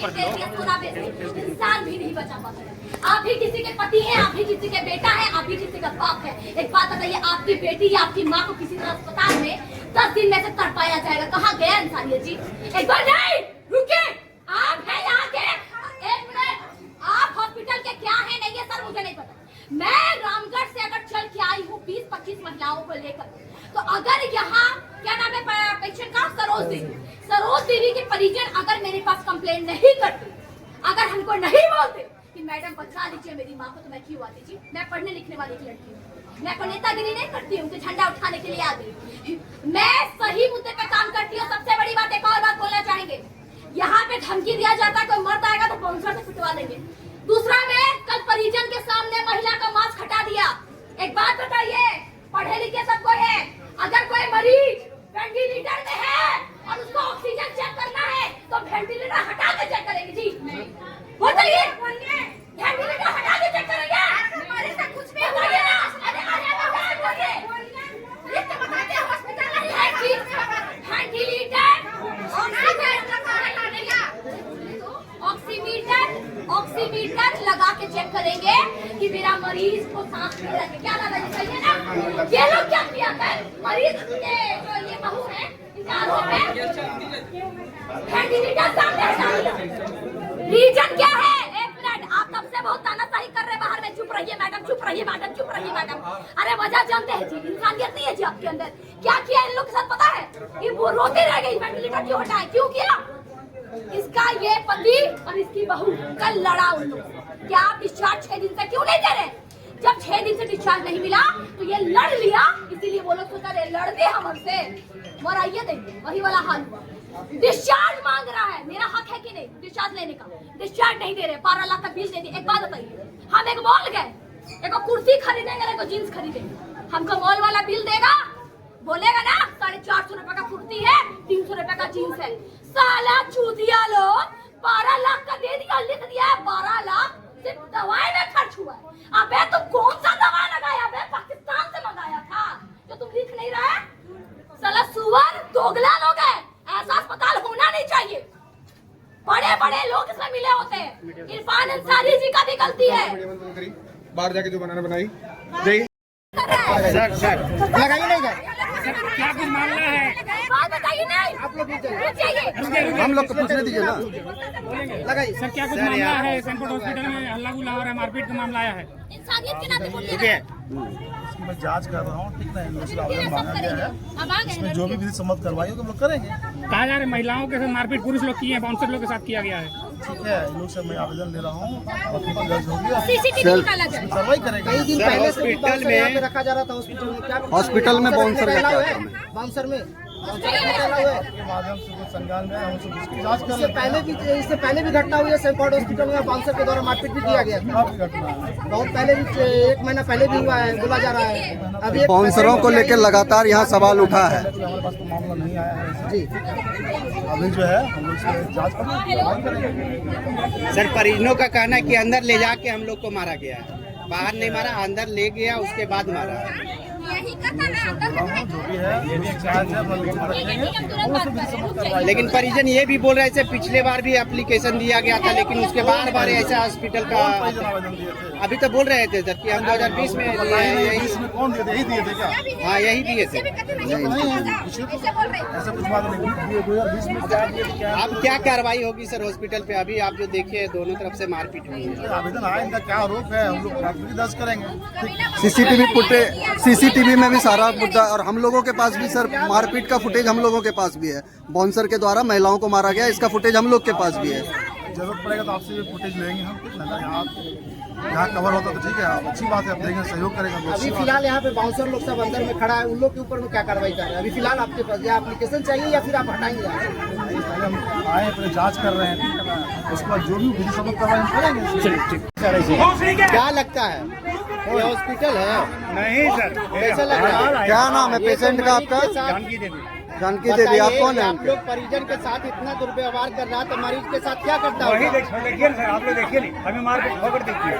इंसान भी नहीं बचा पाता। आप भी किसी के पति हैं, आप भी किसी के बेटा है, आप भी किसी का बाप है। एक बात बताइए, आपकी बेटी या आपकी माँ को किसी तरह अस्पताल में 10 दिन में से तड़पाया जाएगा, कहाँ गया इंसानियत जी? एक बार नहीं रुके, आप है यहाँ के, एक मिनट, आप हॉस्पिटल के क्या है नहीं है सर मुझे नहीं पता। मैं रामगढ़ से अगर चल के आई हूँ 20-25 महिलाओं को लेकर, तो अगर यहाँ क्या नाम है पेशेंट का, सरोज देवी के परिजन अगर मेरे पास कंप्लेंट नहीं करते, अगर हमको नहीं बोलते कि मैडम बचा लीजिए मेरी माँ को, तो मैं क्यों आती जी? मैं पढ़ने लिखने वाली की लड़की हूँ, मैं कोई नेतागिरी नहीं करती हूँ कि झंडा उठाने के लिए आ गई। मैं सही मुद्दे पे काम करती हूँ। सबसे बड़ी बात, एक और बात बोलना चाहेंगे, यहाँ पे धमकी दिया जाता है कोई मर्द आएगा तो बाउंसर से पिटवा देंगे। दूसरा में कल परिजन के सामने महिला का मास्क हटा दिया। एक बात बताइए, पढ़े लिखे सबको है, अगर कोई मरीज वेंटिलेटर में है और उसको ऑक्सीजन चेक करना है तो वेंटिलेटर हटा के चेक करेंगे जी? बताइए, वेंटिलेटर हटा के चेक करेंगे? हमारे साथ कुछ भी बताइए ना, बताते हॉस्पिटल नहीं है जी, वेंटिलेटर ऑक्सीमीटर लगा के चेक करेंगे कि मेरा मरीज को सांस ले रहा है क्या, लगा चाहिए ना? ये लोग क्या किया कल मरीज के जो ये बहू है वेंटिलेटर सामने हटा दिया। रीजन क्या है? एक मिनट, आप कब से बहुत तानाशाही कर रहे बाहर में, चुप रहिए मैडम, चुप रहिए मैडम, चुप रहिए मैडम। अरे वजह जानते हैं जी, इंसानियत नहीं है जी आपके अंदर। क्या किया इन लोग के साथ पता है? कि वो रोते रह गई, वेंटिलेटर क्यों हटाए, क्यों किया? इसका ये पति और इसकी बहू कल लड़ा उन लोग से। क्या आप डिस्चार्ज 6 दिन से क्यों नहीं दे रहे? जब 6 दिन से डिस्चार्ज नहीं मिला तो ये लड़ लिया, इसीलिए वो लोग सोचा रहे लड़ दे हम हमसे, मराइए देंगे, वही वाला हाल हुआ। डिस्चार्ज मांग रहा है, मेरा हक है कि नहीं डिस्चार्ज लेने का? डिस्चार्ज नहीं दे रहे, 12 लाख का बिल दे दिए। एक बात बताइए, हम एक मॉल गए, एक कुर्सी खरीदेंगे, एक जींस खरीदेंगे, हमको मॉल वाला बिल देगा, बोलेगा ना 450 रुपए का कुर्ती है, 300 रुपए का जींस है। साला चूतिया लोग 12 लाख का दे दिया, लिख दिया है 12 लाख सिर्फ दवाई में खर्च हुआ है। अबे तुम कौन सा दवा लगाया? अबे पाकिस्तान से मंगाया था जो तुम लिख नहीं रहे? साला सुअर दोगला लोग है, ऐसा अस्पताल होना नहीं चाहिए। बड़े बड़े लोग इसमें मिले होते हैं। इरफान अंसारी जी का भी गलती है, बाहर जाके जो बनाना बनाई लगाइए नहीं जाए। क्या कुछ मामला है? बात बताइए नहीं, आप लोग चाहिए हम लोग को पूछने दीजिए ना। लगाइए सर, क्या कुछ मामला है? सैनफोर्ड हॉस्पिटल में हल्ला गुल्ला हो रहा है, मारपीट का मामला आया है। इंसानियत के नाते बोलिए। मैं जांच कर रहा हूँ, ठीक ना, आवेदन मांगा गया है, इसमें जो भी विधि सम्मत करवाई होगी हम लोग करेंगे। कहा जा रहा है महिलाओं के साथ मारपीट पुरुष लोग किए हैं, बाउंसर लोग के साथ किया गया है। ठीक है, इन लोग से मैं आवेदन ले रहा हूँ और केस दर्ज होगी, सीसीटीवी निकाला जाए। कार्रवाई करेंगे। कई दिन पहले से हॉस्पिटल में रखा जा रहा था। हॉस्पिटल में क्या हॉस्पिटल में बाउंसर का क्या काम है? बाउंसर में के माध्यम से कुछ संज्ञान में हम उसकी जांच कर लेंगे। इससे पहले भी घटना हुई है सैनफोर्ड हॉस्पिटल में, बाउंसर के द्वारा मारपीट भी किया गया था। बहुत पहले भी, 1 महीना पहले भी हुआ है, बोला जा रहा है। अभी बाउंसरों को लेकर लगातार यहाँ सवाल उठा है। हमारे पास तो मामला नहीं आया है जी, अभी जो है हम लोग इसमें जांच करेंगे। सर, परिजनों का कहना है कि अंदर ले जाके हम लोग को मारा गया है, बाहर नहीं मारा, अंदर ले गया उसके बाद मारा। यही का था ना, जो भी है जांच है, हम लोग रखेंगे। लेकिन परिजन ये भी बोल रहे थे पिछले बार भी एप्लीकेशन दिया गया था, लेकिन उसके बार ऐसा हॉस्पिटल का आवेदन दिए थे, अभी तो बोल रहे थे जबकि हम 2020 में दिए हैं। यही, इसमें कौन दिए थे? यही दिए थे क्या? हाँ यही दिए थे। ऐसा कुछ बात नहीं, 2020 में क्या दिए थे, क्या अब क्या कार्रवाई होगी सर हॉस्पिटल पे? अभी आप जो देखिए दोनों तरफ से मारपीट हुई है। आवेदन आए, इनका क्या आरोप है, हम लोग प्राथमिकी दर्ज करेंगे। सीसीटीवी फुटेज, सीसीटीवी में भी सारा मुद्दा, और हम लोगों के पास भी सर मारपीट का फुटेज हम लोगों के पास भी है। बाउंसर के द्वारा महिलाओं को मारा गया, इसका फुटेज हम लोग के पास भी है। जरूरत पड़ेगा तो आपसे भी फुटेज लेंगे हम, कितना यहाँ कवर होता तो ठीक है, अच्छी बात है, आप देंगे, सहयोग करेंगे। अभी फिलहाल यहाँ पे बाउंसर लोग सब अंदर में खड़ा है, उन लोग के ऊपर में क्या कार्रवाई कर रहे हैं? अभी फिलहाल आपके पास या एप्लीकेशन चाहिए या फिर आप हटाएंगे? पहले हम आए, अपने जांच कर रहे हैं, उसके बाद जो भी विधि सम्मत कार्रवाई हम करेंगे। क्या लगता है ये हॉस्पिटल है? नहीं सर, कैसा लग रहा है? क्या नाम है पेशेंट का आपका? जानकी देवी। जानकी देवी, आप कौन है? आप लोग परिजन के साथ इतना दुर्व्यवहार कर रहा है तो मरीज के साथ क्या करता वही है? देखिए सर, आप लोग देखिए नहीं, हमें मारपीट खबर देखिए।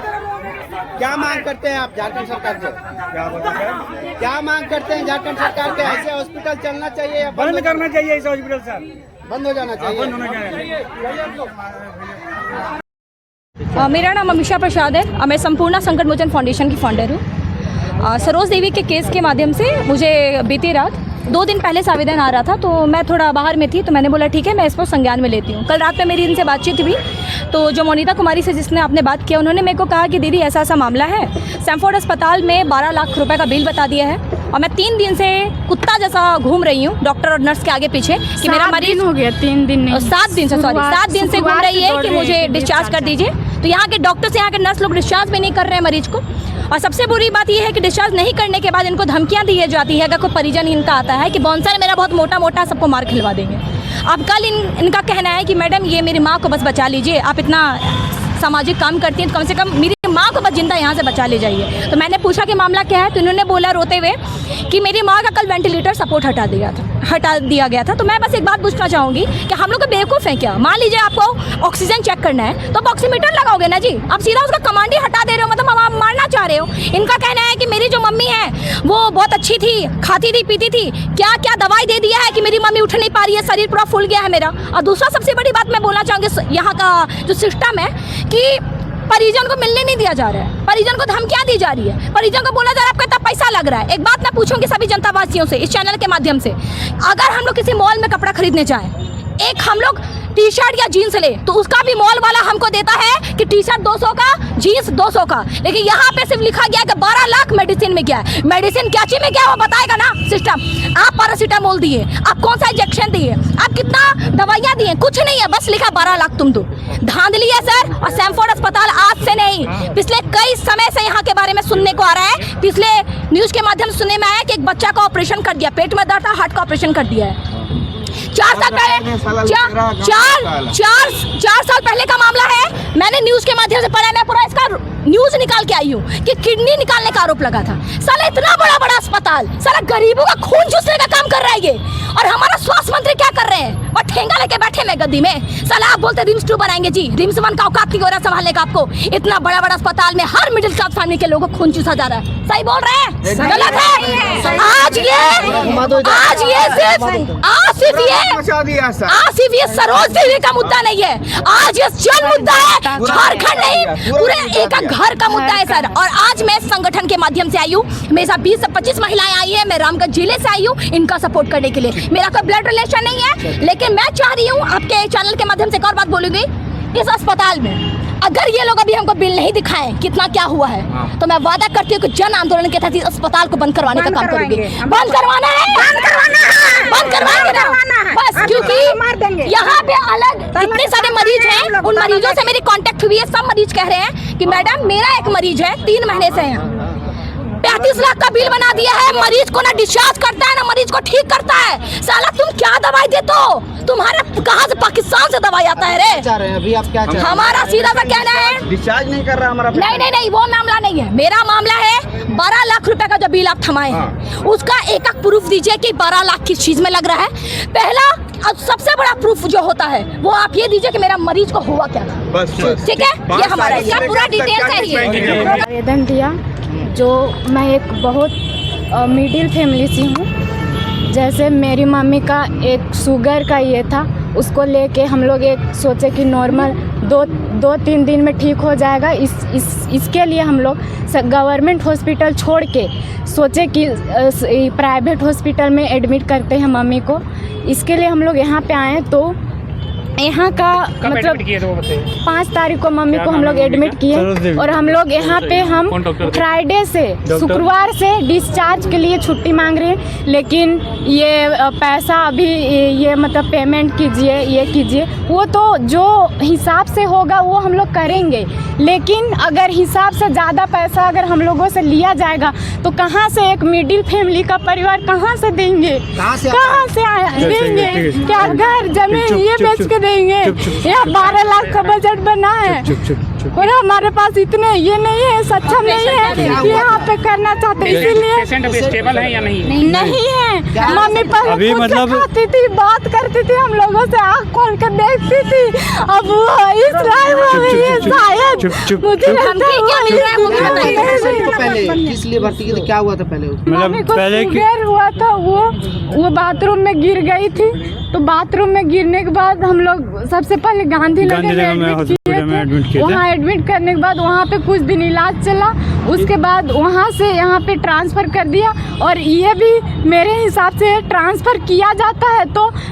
क्या मांग करते हैं आप झारखंड सरकार से? क्या बोलते हैं? क्या मांग करते हैं झारखंड सरकार के? ऐसे हॉस्पिटल चलना चाहिए या बंद करना चाहिए इस हॉस्पिटल सर। बंद हो जाना चाहिए। मेरा नाम अमीषा प्रसाद है और मैं संपूर्ण संकट मोचन फाउंडेशन की फाउंडर हूँ। सरोज देवी के केस के माध्यम से मुझे बीती रात 2 दिन पहले से आवेदन आ रहा था, तो मैं थोड़ा बाहर में थी, तो मैंने बोला ठीक है मैं इसको संज्ञान में लेती हूँ। कल रात में मेरी इनसे बातचीत हुई, तो जो मोनिता कुमारी से जिसने आपने बात किया, उन्होंने मेरे को कहा कि दीदी ऐसा ऐसा मामला है, सैमफोर्ड अस्पताल में 12 लाख रुपए का बिल बता दिया है और मैं 3 दिन से कुत्ता जैसा घूम रही हूँ डॉक्टर और नर्स के आगे पीछे कि मेरा मरीज हो गया, 3 दिन नहीं, 7 दिन से 7 दिन से घूम रही है कि मुझे डिस्चार्ज कर दीजिए। तो यहाँ के डॉक्टर से यहाँ के नर्स लोग डिस्चार्ज भी नहीं कर रहे हैं मरीज को। और सबसे बुरी बात यह है कि डिस्चार्ज नहीं करने के बाद इनको धमकियां दी जाती है। अगर कोई परिजन इनका आता है कि बाउंसर मेरा बहुत मोटा मोटा सबको मार खिलवा देंगे। अब कल इनका कहना है कि मैडम ये मेरी माँ को बस बचा लीजिए, आप इतना सामाजिक काम करती हैं तो कम से कम मेरी माँ को बस जिंदा यहाँ से बचा ले जाइए। तो मैंने पूछा कि मामला क्या है, तो इन्होंने बोला रोते हुए कि मेरी माँ का कल वेंटिलेटर सपोर्ट हटा दिया गया था। तो मैं बस एक बात पूछना चाहूँगी कि हम लोग को बेवकूफ़ है क्या? मान लीजिए आपको ऑक्सीजन चेक करना है तो आप ऑक्सीमीटर लगाओगे ना जी, आप सीधा उसका कमांड ही हटा दे रहे हो, मतलब आप मारना चाह रहे हो। इनका कहना है कि मेरी जो मम्मी है वो बहुत अच्छी थी, खाती थी पीती थी, क्या क्या दवाई दे दिया है कि मेरी मम्मी उठ नहीं पा रही है, शरीर पूरा फूल गया है मेरा। और दूसरा सबसे बड़ी बात मैं बोलना चाहूँगी, यहाँ का जो सिस्टम है कि परिजन को मिलने नहीं दिया जा रहा है, परिजन को धमकियां दी जा रही है, परिजन को बोला जा रहा है आपका इतना पैसा लग रहा है। एक बात मैं पूछूंगी सभी जनता वासियों से इस चैनल के माध्यम से, अगर हम लोग किसी मॉल में कपड़ा खरीदने जाएं, एक हम लोग टी शर्ट या जीन्स ले तो उसका भी मॉल वाला हमको देता है कि टी शर्ट 200 का, जीन्स 200 का, लेकिन यहाँ पे सिर्फ लिखा गया कि 12 लाख मेडिसिन में गया है। मेडिसिन क्या चीज में गया वो बताएगा ना सिस्टम। आप पैरासीटामोल दिए, आप कौन सा इंजेक्शन दिए, आप कितना दवाइयाँ दिए, कुछ नहीं है, बस लिखा 12 लाख तुम दो। धांधली है सर। और सैमफोर्ड अस्पताल आज से नहीं, पिछले कई समय से यहाँ के बारे में सुनने को आ रहा है। पिछले न्यूज के माध्यम से सुनने में आया कि एक बच्चा का ऑपरेशन कर दिया, पेट में दर्द था, हार्ट का ऑपरेशन कर दिया है। 4 साल पहले 4 साल पहले का मामला है। मैंने न्यूज के माध्यम से पढ़ा, मैं पूरा इसका न्यूज निकाल के आई हूँ कि किडनी निकालने का आरोप लगा था। साला इतना बड़ा बड़ा अस्पताल, साला गरीबों का खून चूसने का काम कर रहा है ये। और हमारा स्वास्थ्य मंत्री क्या कर रहे हैं, और ठेंगा लेके बैठे में गद्दी में। साला आप बोलते रिम्स 2 बनाएंगे जी, रिम्स 1 का औकात नहीं हो रहा संभालने का आपको। इतना बड़ा बड़ा अस्पताल में हर मिडिल क्लास फैमिली के लोगों को खून चूसा जा रहा है। सही बोल रहे हैं, गलत है। आज सिर्फ ये सरोज देवी का मुद्दा नहीं है, आज ये जन मुद्दा है, झारखंड नहीं पूरे एक घर का मुद्दा है सर। और आज मैं संगठन के माध्यम से आई हूँ, मेरे साथ 20 से 25 महिलाएं आई है, मैं रामगढ़ जिले से आई हूँ इनका सपोर्ट करने के लिए। मेरा कोई ब्लड रिलेशन नहीं है, लेकिन मैं चाह रही हूँ आपके चैनल के माध्यम से एक और बात बोलूंगी। इस अस्पताल में अगर ये लोग अभी हमको बिल नहीं दिखाएं कितना क्या हुआ है, तो मैं वादा करती हूँ कि जन आंदोलन के तहत इस अस्पताल को बंद करवाने का काम करूंगी। बंद करवाना है बस, क्योंकि यहाँ पे अलग इतने सारे मरीज हैं। उन मरीजों से मेरी कांटेक्ट हुई है, सब मरीज कह रहे हैं कि मैडम मेरा एक मरीज है 3 महीने से है, 35 लाख का बिल बना दिया है, मरीज को ना डिस्चार्ज करता है ना मरीज को ठीक करता है। साला तुम क्या दवाई देते हो, तुम्हारे कहाँ से पाकिस्तान से दवाई आता है रे? चाह रहे हैं अभी आप क्या चाह रहे हैं? हमारा सीधा सा कहना है डिस्चार्ज नहीं कर रहा हमारा। नहीं वो मामला नहीं है। मेरा मामला है 12 लाख रुपए का जो बिल आप थमाए हैं उसका एक प्रूफ दीजिए कि 12 लाख किस चीज में लग रहा है। पहला और सबसे बड़ा प्रूफ जो होता है वो आप ये दीजिए कि मेरा मरीज को हुआ क्या था। बस ठीक है, ये हमारा इसका पूरा डिटेल चाहिए। आवेदन दिया, जो मैं एक बहुत मिडिल फैमिली से हूँ। जैसे मेरी मम्मी का एक शुगर का ये था, उसको लेके हम लोग एक सोचे कि नॉर्मल 2-3 दिन में ठीक हो जाएगा। इसके लिए हम लोग गवर्नमेंट हॉस्पिटल छोड़ के सोचे कि प्राइवेट हॉस्पिटल में एडमिट करते हैं मम्मी को। इसके लिए हम लोग यहाँ पे आए, तो यहाँ का मतलब 5 तारीख को मम्मी को हम लोग एडमिट किए और हम लोग यहाँ पे हम फ्राइडे से शुक्रवार से डिस्चार्ज के लिए छुट्टी मांग रहे हैं। लेकिन ये पैसा अभी ये मतलब पेमेंट कीजिए, ये कीजिए, वो तो जो हिसाब से होगा वो हम लोग करेंगे। लेकिन अगर हिसाब से ज़्यादा पैसा अगर हम लोगों से लिया जाएगा तो कहाँ से एक मिडिल फैमिली का परिवार कहाँ से देंगे, कहाँ से देंगे? क्या घर जमीन ये बेच के देंगे? या 12 लाख का बजट बना है। और हमारे पास इतने ये नहीं है, सक्षम नहीं है कि यहाँ पे करना चाहते, इसीलिए पेशेंट अभी स्टेबल है या नहीं? नहीं है। मम्मी पहले अभी खुद से मतलब- खाती थी, बात करती थी, हम लोगों से आँख खोल कर देखती थी। अब वो इस लाइन में भी है, शायद मुझे लगता है वो पेशेंट को पहले किस लिए भर्ती की थी, क्या हुआ था पहले उसको? मम्मी मतलब को पहले की शुगर हुआ था, वो बाथरूम में गिर गई थी। तो बाथरूम में गिरने के बाद हम लोग सबसे पहले गांधीनगर में हॉस्पिटल में एडमिट किए थे। वहाँ एडमिट करने के बाद वहाँ पे कुछ दिन इलाज चला, उसके बाद वहाँ से यहाँ पे ट्रांसफ़र कर दिया। और ये भी मेरे हिसाब से ट्रांसफ़र किया जाता है तो